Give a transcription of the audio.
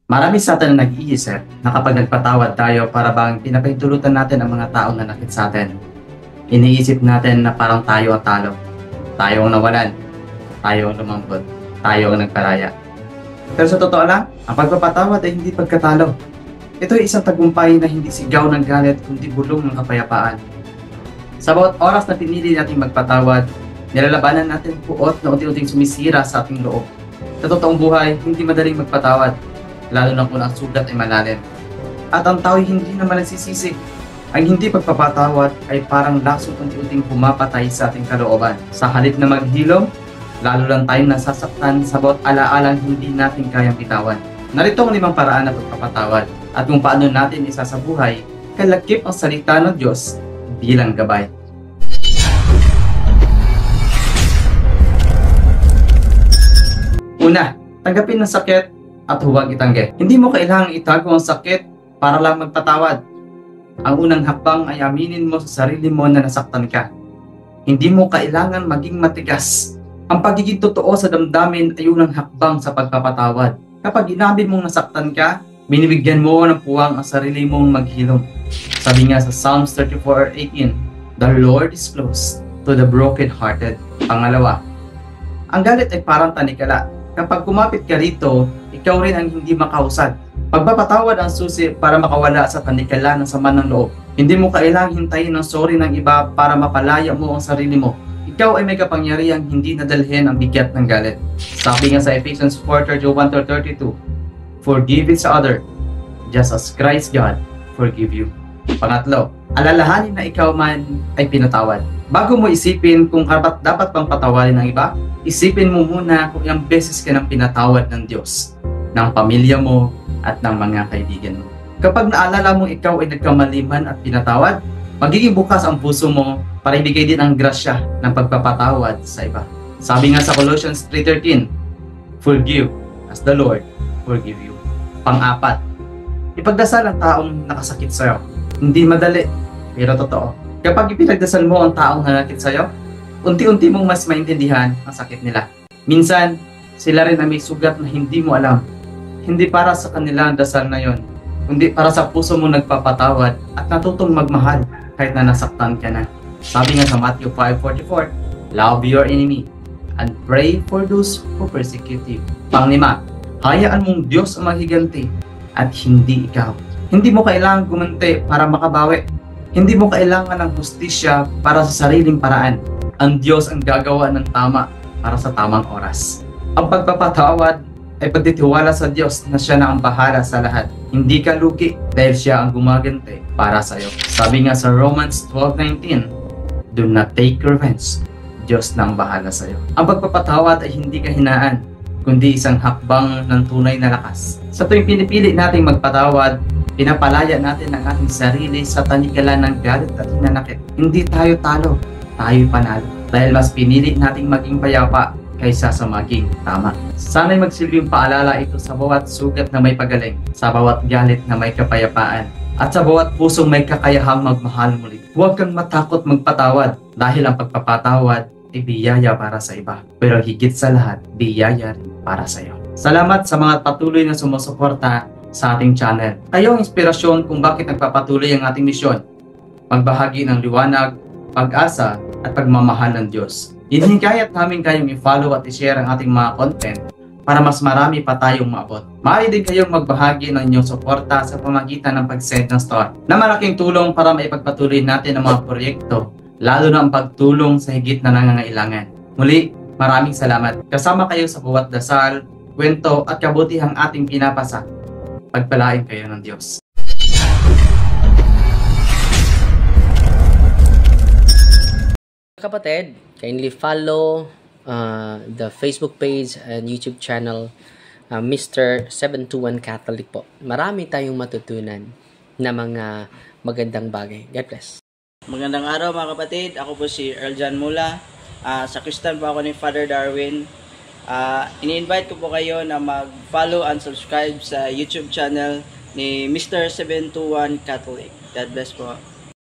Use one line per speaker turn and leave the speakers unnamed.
Marami sa atin na nag-iisip na kapag nagpatawad tayo para bang pinapahintulutan natin ang mga taong nanakit sa atin. Iniisip natin na parang tayo ang talo. Tayo ang nawalan. Tayo ang lumambot. Tayo ang nagparaya. Pero sa totoo lang, ang pagpapatawad ay hindi pagkatalo. Ito ay isang tagumpay na hindi sigaw ng galit kundi bulong ng kapayapaan. Sa bawat oras na pinili natin magpatawad, nilalabanan natin puot na unti-unting sumisira sa ating loob. Sa totoong buhay, hindi madaling magpatawad, lalo na kung ang sugat ay malalim. At ang tao'y hindi naman nagsisisi. Ang hindi pagpapatawad ay parang lasong unti-unting pumapatay sa ating kalooban. Sa halip na maghilom, lalo lang tayong nasasaktan sa bawat alaalang hindi natin kayang bitawan. Narito ang 5 paraan ng pagpapatawad at kung paano natin isasabuhay, kalakip ang salita ng Diyos bilang gabay. Una, tanggapin ang sakit at huwag itanggi. Hindi mo kailangang itago ang sakit para lang magpatawad. Ang unang hakbang ay aminin mo sa sarili mo na nasaktan ka. Hindi mo kailangan maging matigas. Ang pagiging totoo sa damdamin ay unang hakbang sa pagpapatawad. Kapag inamin mong nasaktan ka, binibigyan mo ng puwang ang sarili mong maghilom. Sabi nga sa Psalms 34:18, "The Lord is close to the broken-hearted." Pangalawa, ang galit ay parang tanikala. Kapag kumapit ka rito, ikaw rin ang hindi makausad. Pagpapatawad ang susi para makawala sa tanikala ng sama ng loob. Hindi mo kailangang hintayin ang sorry ng iba para mapalaya mo ang sarili mo. Ikaw ay may kapangyarihang hindi nadalhin ang bigat ng galit. Sabi nga sa Ephesians 4:31-32, "Forgive each other, just as Christ God forgive you." Pangatlo, alalahanin na ikaw man ay pinatawad. Bago mo isipin kung dapat bang patawarin ng iba, isipin mo muna kung ilang beses ka nang pinatawad ng Diyos, ng pamilya mo, at ng mga kaibigan mo. Kapag naalala mong ikaw ay nagkamali man at pinatawad, magiging bukas ang puso mo para ibigay din ang grasya ng pagpapatawad sa iba. Sabi nga sa Colossians 3:13, "Forgive as the Lord forgive you." Pang-apat, ipagdasal ang taong nakasakit sa'yo. Hindi madali, pero totoo. Kapag ipinagdasal mo ang taong nanakit sa'yo, unti-unti mong mas maintindihan ang sakit nila. Minsan, sila rin ang may sugat na hindi mo alam. Hindi para sa kanila ang dasal na yon, kundi para sa puso mo nagpapatawad at natutong magmahal kahit na nasaktan ka na. Sabi nga sa Matthew 5:44, "Love your enemy and pray for those who persecute you." Pang-5, hayaan mong Diyos ang maghiganti at hindi ikaw. Hindi mo kailangan gumanti para makabawi. Hindi mo kailangan ng hustisya para sa sariling paraan. Ang Diyos ang gagawa ng tama para sa tamang oras. Ang pagpapatawad ay pagtitiwala sa Diyos na Siya na ang bahala sa lahat. Hindi ka lugi dahil Siya ang gumaganti para sa iyo. Sabi nga sa Romans 12:19, "Do not take revenge. Diyos na ang bahala sa iyo." Ang pagpapatawad ay hindi kahinaan, kundi isang hakbang ng tunay na lakas. Sa tuwing pinipili nating magpatawad, pinapalaya natin ang ating sarili sa tanikala ng galit at hinanakit. Hindi tayo talo, tayo'y panalo. Dahil mas pinili nating maging payapa kaysa sa maging tama. Sana'y magsilbing paalala ito sa bawat sugat na may pagaling, sa bawat galit na may kapayapaan, at sa bawat pusong may kakayahang magmahal muli. Huwag kang matakot magpatawad dahil ang pagpapatawad ay biyaya para sa iba. Pero higit sa lahat, biyaya rin para sa iyo. Salamat sa mga patuloy na sumusuporta sa ating channel. Kayo ang inspirasyon kung bakit nagpapatuloy ang ating misyon. Magbahagi ng liwanag, pag-asa, at pagmamahal ng Diyos. Hinihikayat namin kayong i-follow at i-share ang ating mga content para mas marami pa tayong maabot. Maaari din kayong magbahagi ng inyong suporta sa pamagitan ng pag-send ng star na malaking tulong para maipagpatuloy natin ang mga proyekto, lalo na ang pagtulong sa higit na nangangailangan. Muli, maraming salamat. Kasama kayo sa bawat dasal, kwento at kabutihang ating pinapasa. Pagpalain kayo ng Diyos.
Kapatid, kindly follow the Facebook page and YouTube channel Mr. 721 Catholic po. Marami tayong matutunan na mga magandang bagay. God bless.
Magandang araw mga kapatid. Ako po si Earl John Mula. Sa Christian po ako ni Father Darwin. Ini-invite ko po kayo na mag-follow and subscribe sa YouTube channel ni Mr. 721 Catholic. God bless po.